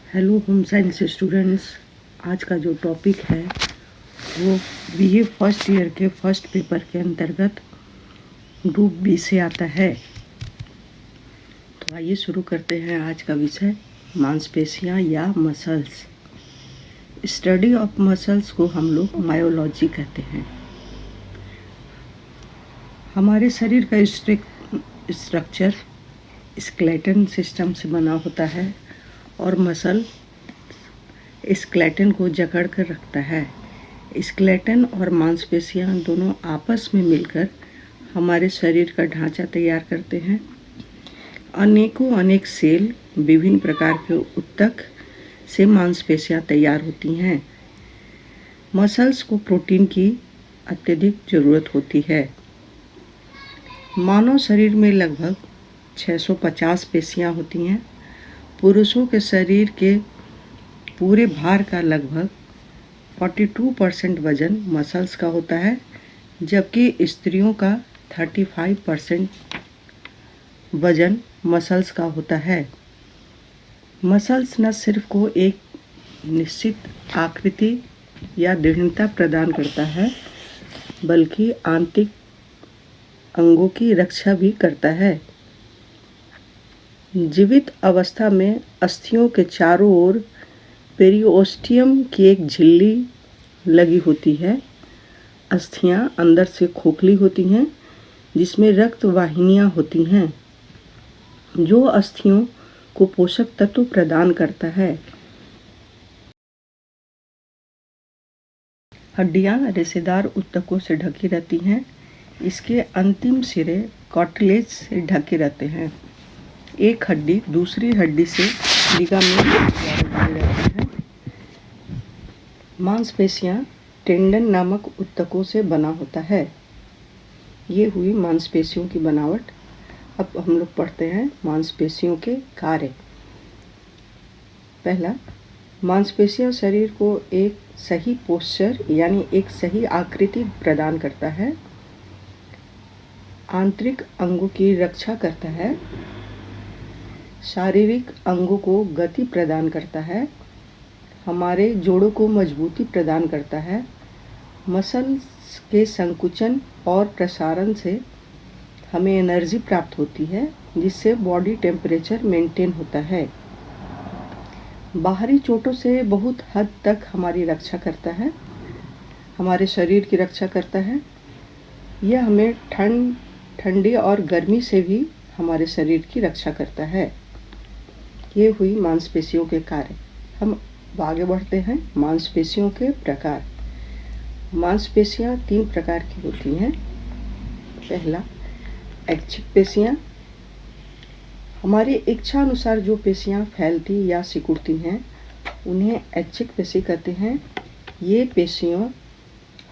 Hello home science students. आज का जो टॉपिक है वो बीए फर्स्ट ईयर के फर्स्ट पेपर के अंतर्गत ग्रुप बी से आता है। तो आइए शुरू करते हैं आज का विषय, मांसपेशियां या मसल्स। स्टडी ऑफ मसल्स को हम लोग मायोलॉजी कहते हैं। हमारे शरीर का स्ट्रक्चर स्केलेटन सिस्टम से बना होता है और मसल स्केलेटन को जकड़ कर रखता है। स्केलेटन और मांसपेशियां दोनों आपस में मिलकर हमारे शरीर का ढांचा तैयार करते हैं। अनेक सेल, विभिन्न प्रकार के ऊतक से मांसपेशियां तैयार होती हैं। मसल्स को प्रोटीन की अत्यधिक जरूरत होती है। मानव शरीर में लगभग 650 पेशियां होती हैं। पुरुषों के शरीर के पूरे भार का लगभग 42% वजन मसल्स का होता है, जबकि स्त्रियों का 35% वजन मसल्स का होता है। मसल्स न सिर्फ को एक निश्चित आकृति या दृढ़ता प्रदान करता है, बल्कि आंतरिक अंगों की रक्षा भी करता है। जीवित अवस्था में अस्थियों के चारों ओर पेरिओस्टियम की एक झिल्ली लगी होती है। अस्थियां अंदर से खोखली होती हैं, जिसमें रक्त वाहिनियां होती हैं, जो अस्थियों को पोषक तत्व प्रदान करता है। हड्डियां रेशेदार ऊतकों से ढकी रहती हैं। इसके अंतिम सिरे कार्टिलेज से ढके रहते हैं। एक हड्डी दूसरी हड्डी से लिगामेंट द्वारा जुड़े रहते हैं। मांसपेशियां टेंडन नामक ऊतकों से बना होता है। ये हुई मांसपेशियों की बनावट। अब हम लोग पढ़ते हैं मांसपेशियों के कार्य। पहला, मांसपेशियां शरीर को एक सही पोस्चर यानी एक सही आकृति प्रदान करता है। आंतरिक अंगों की रक्षा करता है। शारीरिक अंगों को गति प्रदान करता है। हमारे जोड़ों को मजबूती प्रदान करता है। मसल्स के संकुचन और प्रसारण से हमें एनर्जी प्राप्त होती है, जिससे बॉडी टेम्परेचर मेंटेन होता है। बाहरी चोटों से बहुत हद तक हमारी रक्षा करता है, हमारे शरीर की रक्षा करता है। यह हमें ठंडी और गर्मी से भी हमारे शरीर की रक्षा करता है। ये हुई मांसपेशियों के कार्य। हम आगे बढ़ते हैं। मांसपेशियों के प्रकार। मांसपेशियां 3 प्रकार की होती हैं। पहला, ऐच्छिक पेशियां। हमारी इच्छा अनुसार जो पेशियां फैलती या सिकुड़ती हैं, उन्हें ऐच्छिक पेशी कहते हैं। ये पेशियां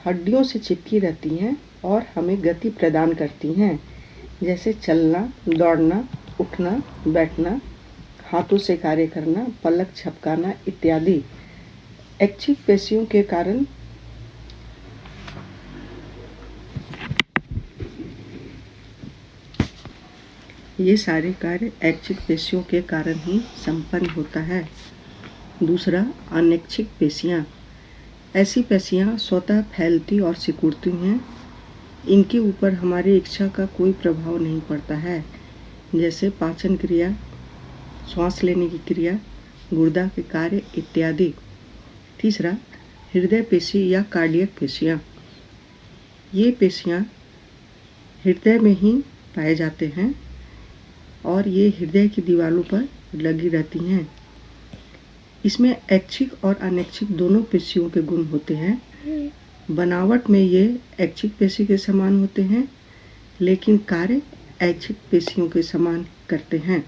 हड्डियों से चिपकी रहती हैं और हमें गति प्रदान करती हैं, जैसे चलना, दौड़ना, उठना, बैठना, हाथों से कार्य करना, पलक झपकाना इत्यादि। ऐच्छिक पेशियों के कारण ये सारे कार्य ऐच्छिक पेशियों के कारण ही संपन्न होता है। दूसरा, अनैच्छिक पेशियां। ऐसी पेशियां स्वतः फैलती और सिकुड़ती हैं। इनके ऊपर हमारी इच्छा का कोई प्रभाव नहीं पड़ता है, जैसे पाचन क्रिया, श्वास लेने की क्रिया, गुर्दा के कार्य इत्यादि। तीसरा, हृदय पेशी या कार्डियक पेशियां। ये पेशियां हृदय में ही पाए जाते हैं और ये हृदय की दीवारों पर लगी रहती हैं। इसमें ऐच्छिक और अनैच्छिक दोनों पेशियों के गुण होते हैं। बनावट में ये ऐच्छिक पेशी के समान होते हैं, लेकिन कार्य ऐच्छिक पेशियों के समान करते हैं।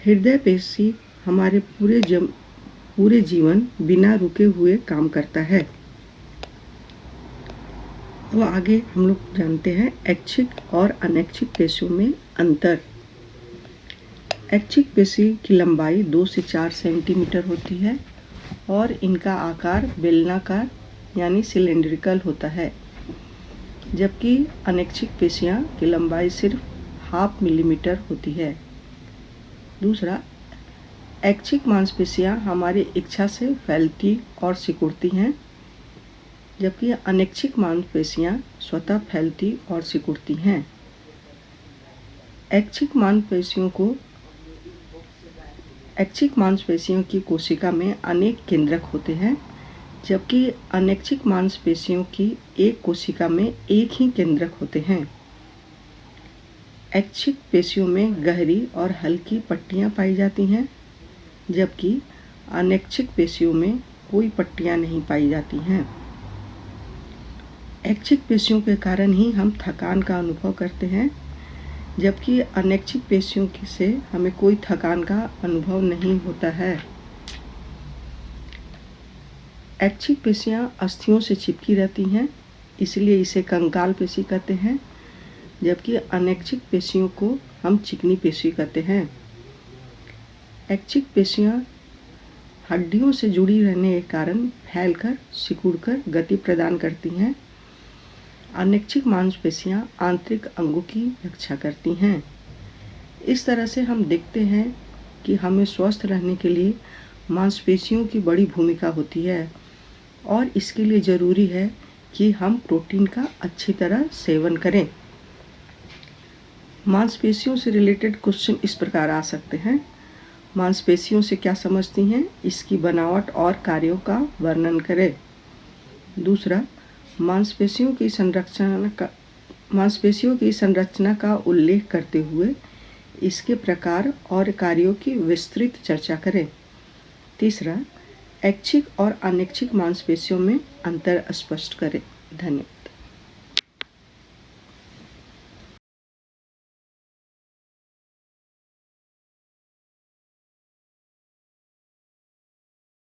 हृदय पेशी हमारे पूरे जीवन बिना रुके हुए काम करता है। तो आगे हम लोग जानते हैं ऐच्छिक और अनैच्छिक पेशियों में अंतर। ऐच्छिक पेशी की लंबाई 2 से 4 सेंटीमीटर होती है और इनका आकार बेलनाकार यानी सिलेंड्रिकल होता है, जबकि अनैच्छिक पेशियां की लंबाई सिर्फ 0.5 मिलीमीटर होती है। दूसरा, ऐच्छिक मांसपेशियां हमारी इच्छा से फैलती और सिकुड़ती हैं, जबकि अनैच्छिक मांसपेशियां स्वतः फैलती और सिकुड़ती हैं। ऐच्छिक मांसपेशियों की कोशिका में अनेक केंद्रक होते हैं, जबकि अनैच्छिक मांसपेशियों की एक कोशिका में एक ही केंद्रक होते हैं। ऐच्छिक पेशियों में गहरी और हल्की पट्टियां पाई जाती हैं, जबकि अनैच्छिक पेशियों में कोई पट्टियां नहीं पाई जाती हैं। ऐच्छिक पेशियों के कारण ही हम थकान का अनुभव करते हैं, जबकि अनैच्छिक पेशियों से हमें कोई थकान का अनुभव नहीं होता है। ऐच्छिक पेशियां अस्थियों से चिपकी रहती हैं, इसलिए इसे कंकाल पेशी कहते हैं, जबकि अनैच्छिक पेशियों को हम चिकनी पेशी कहते हैं। ऐच्छिक पेशियां हड्डियों से जुड़ी रहने के कारण फैलकर सिकुड़कर गति प्रदान करती हैं। अनैच्छिक मांसपेशियां आंतरिक अंगों की रक्षा करती हैं। इस तरह से हम देखते हैं कि हमें स्वस्थ रहने के लिए मांसपेशियों की बड़ी भूमिका होती है और इसके लिए ज़रूरी है कि हम प्रोटीन का अच्छी तरह सेवन करें। मांसपेशियों से रिलेटेड क्वेश्चन इस प्रकार आ सकते हैं। मांसपेशियों से क्या समझती हैं? इसकी बनावट और कार्यों का वर्णन करें। दूसरा, मांसपेशियों की संरचना का उल्लेख करते हुए इसके प्रकार और कार्यों की विस्तृत चर्चा करें। तीसरा, ऐच्छिक और अनैच्छिक मांसपेशियों में अंतर स्पष्ट करें। धन्यवाद।